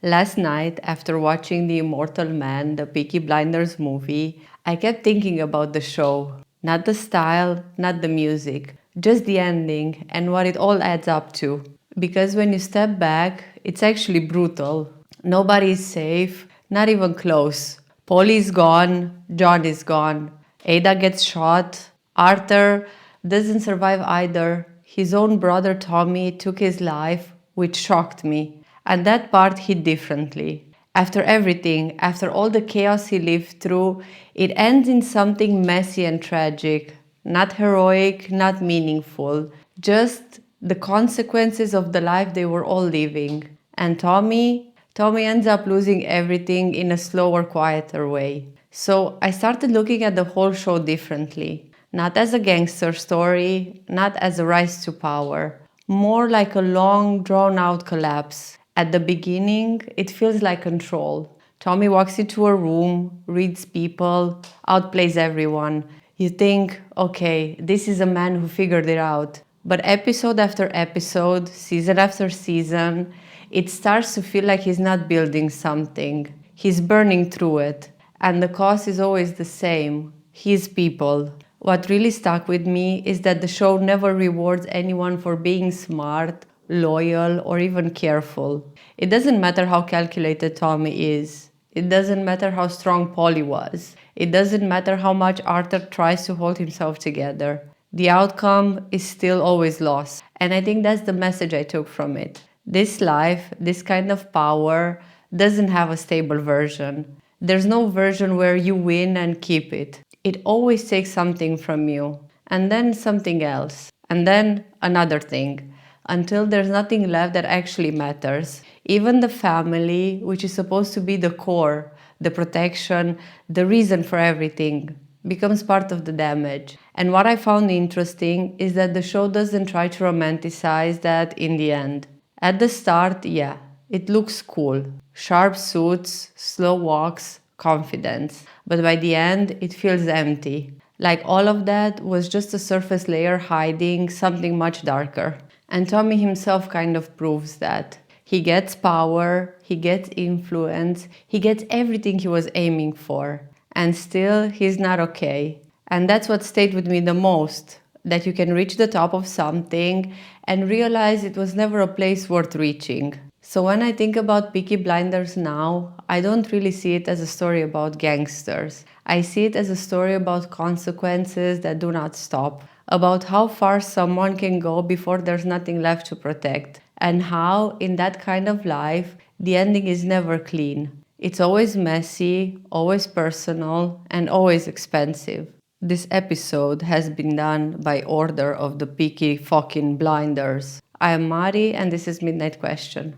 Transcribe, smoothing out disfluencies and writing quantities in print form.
Last night, after watching the Immortal Man, the Peaky Blinders movie, I kept thinking about the show. Not the style, not the music, just the ending and what it all adds up to. Because when you step back, it's actually brutal. Nobody is safe, not even close. Polly is gone, John is gone. Ada gets shot, Arthur doesn't survive either. His own brother Tommy took his life, which shocked me. And that part hit differently. After everything, after all the chaos he lived through, it ends in something messy and tragic. Not heroic, not meaningful. Just the consequences of the life they were all living. And Tommy ends up losing everything in a slower, quieter way. So I started looking at the whole show differently. Not as a gangster story, not as a rise to power, more like a long, drawn out collapse. At the beginning, it feels like control. Tommy walks into a room, reads people, outplays everyone. You think, okay, this is a man who figured it out. But episode after episode, season after season, it starts to feel like he's not building something. He's burning through it. And the cost is always the same his people. What really stuck with me is that the show never rewards anyone for being smart, loyal, or even careful. It doesn't matter how calculated Tommy is. It doesn't matter how strong Polly was. It doesn't matter how much Arthur tries to hold himself together. The outcome is still always lost. And I think that's the message I took from it. This life, this kind of power, doesn't have a stable version. There's no version where you win and keep it. It always takes something from you, and then something else, and then another thing, until there's nothing left that actually matters. Even the family, which is supposed to be the core, the protection, the reason for everything, becomes part of the damage. And what I found interesting is that the show doesn't try to romanticize that in the end. At the start, yeah, it looks cool. Sharp suits, slow walks, confidence. But by the end, it feels empty. Like all of that was just a surface layer hiding something much darker. And Tommy himself kind of proves that. He gets power, he gets influence, he gets everything he was aiming for. And still, he's not okay. And that's what stayed with me the most. That you can reach the top of something and realize it was never a place worth reaching. So when I think about Peaky Blinders now, I don't really see it as a story about gangsters. I see it as a story about consequences that do not stop, about how far someone can go before there's nothing left to protect, and how, in that kind of life, the ending is never clean. It's always messy, always personal, and always expensive. This episode has been done by order of the Peaky fucking Blinders. I am Mari and this is Midnight Question.